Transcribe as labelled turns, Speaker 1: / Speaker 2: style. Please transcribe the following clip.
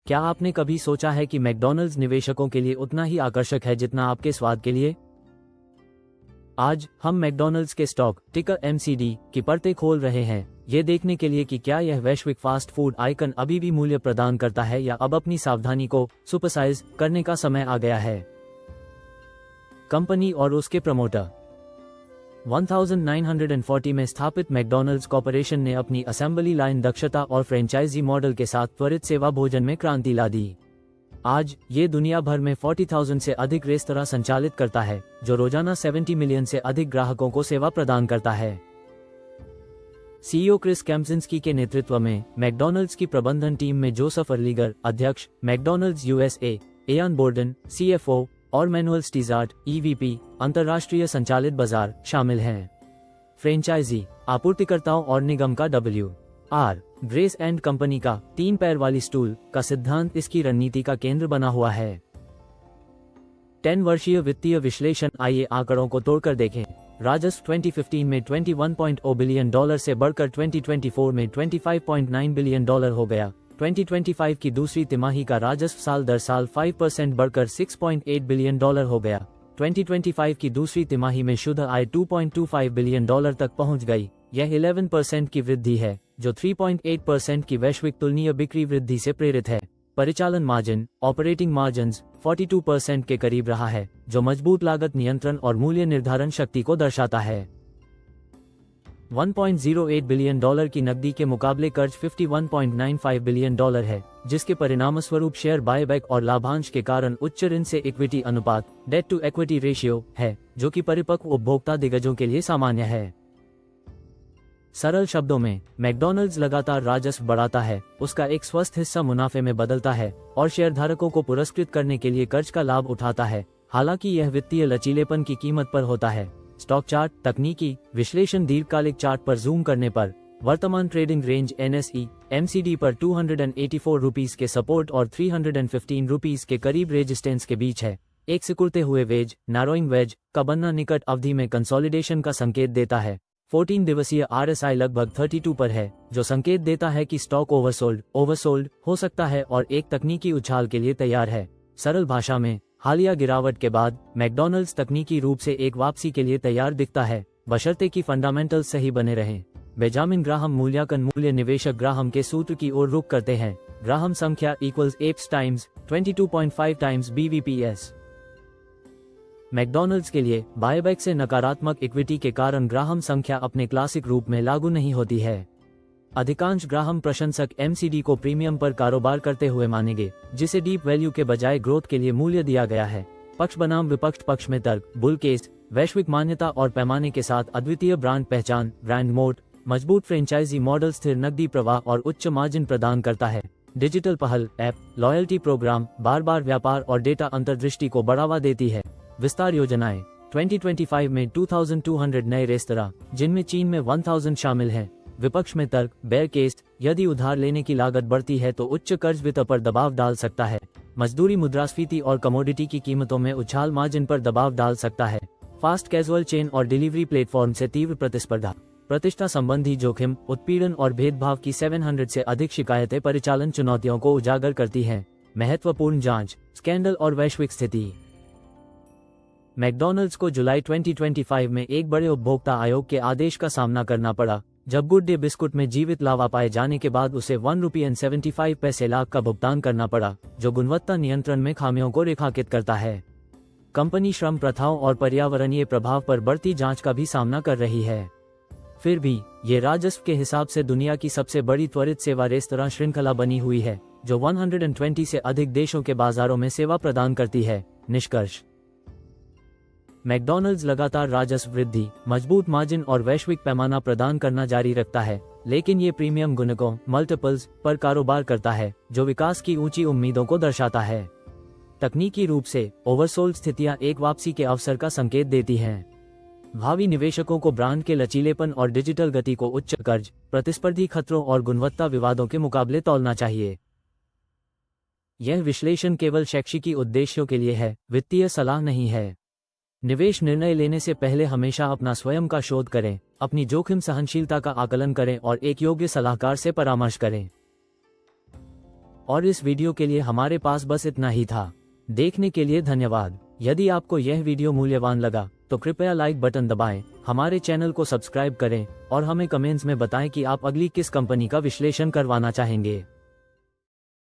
Speaker 1: क्या आपने कभी सोचा है कि मैकडॉनल्ड्स निवेशकों के लिए उतना ही आकर्षक है जितना आपके स्वाद के लिए? आज हम मैकडॉनल्ड्स के स्टॉक टिकर MCD की परतें खोल रहे हैं, ये देखने के लिए कि क्या यह वैश्विक फास्ट फूड आइकन अभी भी मूल्य प्रदान करता है या अब अपनी सावधानी को सुपरसाइज करने का समय आ गया है। कंपनी और उसके प्रमोटर। 1940 में स्थापित मैकडॉनल्ड्स कॉरपोरेशन ने अपनी असेंबली लाइन दक्षता और फ्रेंचाइजी मॉडल के साथ त्वरित सेवा भोजन में क्रांति ला दी। आज ये दुनिया भर में 40,000 से अधिक रेस्तरां संचालित करता है, जो रोजाना 70 मिलियन से अधिक ग्राहकों को सेवा प्रदान करता है। CEO क्रिस केम्प्सिंस्की के नेतृत्व में मैकडॉनल्ड्स की प्रबंधन टीम में जोसेफ अर्लीगर अध्यक्ष, McDonald's USA, Ayaan Borden CFO और मैनुअल स्टीजार्ट EVP अंतर्राष्ट्रीय संचालित बाजार शामिल हैं। फ्रेंचाइजी, आपूर्तिकर्ताओं और निगम का WR ग्रेस एंड कंपनी का 3 पैर वाली स्टूल का सिद्धांत इसकी रणनीति का केंद्र बना हुआ है। 10 वर्षीय वित्तीय विश्लेषण। आइए आंकड़ों को तोड़कर देखें। राजस्व 2015 में $21.0 बिलियन से बढ़कर 2024 में $25.9 बिलियन हो गया। 2025 की दूसरी तिमाही का राजस्व साल दर साल 5% बढ़कर $6.8 बिलियन हो गया। 2025 की दूसरी तिमाही में शुद्ध आय $2.25 बिलियन तक पहुंच गई। यह 11% की वृद्धि है, जो 3.8% की वैश्विक तुलनीय बिक्री वृद्धि से प्रेरित है। परिचालन मार्जिन ऑपरेटिंग मार्जिन्स 42% के करीब रहा है, जो मजबूत लागत नियंत्रण और मूल्य निर्धारण शक्ति को दर्शाता है। $1.08 बिलियन की नकदी के मुकाबले कर्ज $51.95 बिलियन है, जिसके परिणामस्वरूप शेयर बायबैक और लाभांश के कारण उच्च ऋण से इक्विटी अनुपात डेट टू इक्विटी रेशियो है, जो कि परिपक्व उपभोक्ता दिग्गजों के लिए सामान्य है। सरल शब्दों में, मैकडॉनल्ड्स लगातार राजस्व बढ़ाता है, उसका एक स्वस्थ हिस्सा मुनाफे में बदलता है और शेयरधारकों को पुरस्कृत करने के लिए कर्ज का लाभ उठाता है, हालांकि यह वित्तीय लचीलेपन की कीमत पर होता है। स्टॉक चार्ट तकनीकी विश्लेषण। दीर्घकालिक चार्ट पर जूम करने पर वर्तमान ट्रेडिंग रेंज NSE MCD पर ₹284 के सपोर्ट और ₹315 के करीब रेजिस्टेंस के बीच है। एक सिकुड़ते हुए वेज नारोइंग वेज का बनना निकट अवधि में कंसोलिडेशन का संकेत देता है। 14 दिवसीय RSI लगभग 32 पर है, जो संकेत देता है कि स्टॉक ओवरसोल्ड हो सकता है और एक तकनीकी उछाल के लिए तैयार है। सरल भाषा में, हालिया गिरावट के बाद मैकडॉनल्ड्स तकनीकी रूप से एक वापसी के लिए तैयार दिखता है, बशर्ते कि फंडामेंटल्स सही बने रहें। बेंजामिन ग्राहम मूल्यांकन। मूल्य निवेशक ग्राहम के सूत्र की ओर रुख करते हैं। ग्राहम संख्या = टाइम्स 22.5 टाइम्स BVPS। मैकडॉनल्ड्स के लिए बायबैक से नकारात्मक इक्विटी के कारण ग्राहम संख्या अपने क्लासिक रूप में लागू नहीं होती है। अधिकांश ग्राहम प्रशंसक MCD को प्रीमियम पर कारोबार करते हुए मानेंगे, जिसे डीप वैल्यू के बजाय ग्रोथ के लिए मूल्य दिया गया है। पक्ष बनाम विपक्ष। पक्ष में तर्क बुल केस, वैश्विक मान्यता और पैमाने के साथ अद्वितीय ब्रांड पहचान, ब्रांड मोट, मजबूत फ्रेंचाइजी मॉडल, स्थिर नकदी प्रवाह और उच्च मार्जिन प्रदान करता है। डिजिटल पहल, ऐप, लॉयल्टी प्रोग्राम, बार व्यापार और डेटा अंतर्दृष्टि को बढ़ावा देती है। विस्तार योजनाएं। 2025 में 2200 नए रेस्तरां, जिनमें चीन में 1000 शामिल हैं। विपक्ष में तर्क बेयर केस, यदि उधार लेने की लागत बढ़ती है तो उच्च कर्ज वित्त पर दबाव डाल सकता है। मजदूरी, मुद्रास्फीति और कमोडिटी की कीमतों में उछाल मार्जिन पर दबाव डाल सकता है। फास्ट कैजुअल चेन और डिलीवरी प्लेटफॉर्म से तीव्र प्रतिस्पर्धा। प्रतिष्ठा संबंधी जोखिम, उत्पीड़न और भेदभाव की 700 से अधिक शिकायतें परिचालन चुनौतियों को उजागर करती हैं। महत्वपूर्ण जांच, स्कैंडल और वैश्विक स्थिति। मैकडॉनल्ड्स को जुलाई 2025 में एक बड़े उपभोक्ता आयोग के आदेश का सामना करना पड़ा, जब गुड डे बिस्कुट में जीवित लावा पाए जाने के बाद उसे ₹1.75 लाख का भुगतान करना पड़ा, जो गुणवत्ता नियंत्रण में खामियों को रेखांकित करता है। कंपनी श्रम प्रथाओं और पर्यावरणीय प्रभाव पर बढ़ती जांच का भी सामना कर रही है। फिर भी ये राजस्व के हिसाब से दुनिया की सबसे बड़ी त्वरित सेवा रेस्तरां श्रृंखला बनी हुई है, जो 120 से अधिक देशों के बाजारों में सेवा प्रदान करती है। निष्कर्ष, मैकडॉनल्ड्स लगातार राजस्व वृद्धि, मजबूत मार्जिन और वैश्विक पैमाना प्रदान करना जारी रखता है, लेकिन ये प्रीमियम गुणकों मल्टीपल्स पर कारोबार करता है, जो विकास की ऊंची उम्मीदों को दर्शाता है। तकनीकी रूप से ओवरसोल्ड स्थितियां एक वापसी के अवसर का संकेत देती हैं। भावी निवेशकों को ब्रांड के लचीलेपन और डिजिटल गति को उच्च कर्ज, प्रतिस्पर्धी खतरों और गुणवत्ता विवादों के मुकाबले तौलना चाहिए। यह विश्लेषण केवल शैक्षिकी उद्देश्यों के लिए है, वित्तीय सलाह नहीं है। निवेश निर्णय लेने से पहले हमेशा अपना स्वयं का शोध करें, अपनी जोखिम सहनशीलता का आकलन करें और एक योग्य सलाहकार से परामर्श करें। और इस वीडियो के लिए हमारे पास बस इतना ही था। देखने के लिए धन्यवाद। यदि आपको यह वीडियो मूल्यवान लगा तो कृपया लाइक बटन दबाएं, हमारे चैनल को सब्सक्राइब करें और हमें कमेंट्स में बताएं कि आप अगली किस कंपनी का विश्लेषण करवाना चाहेंगे।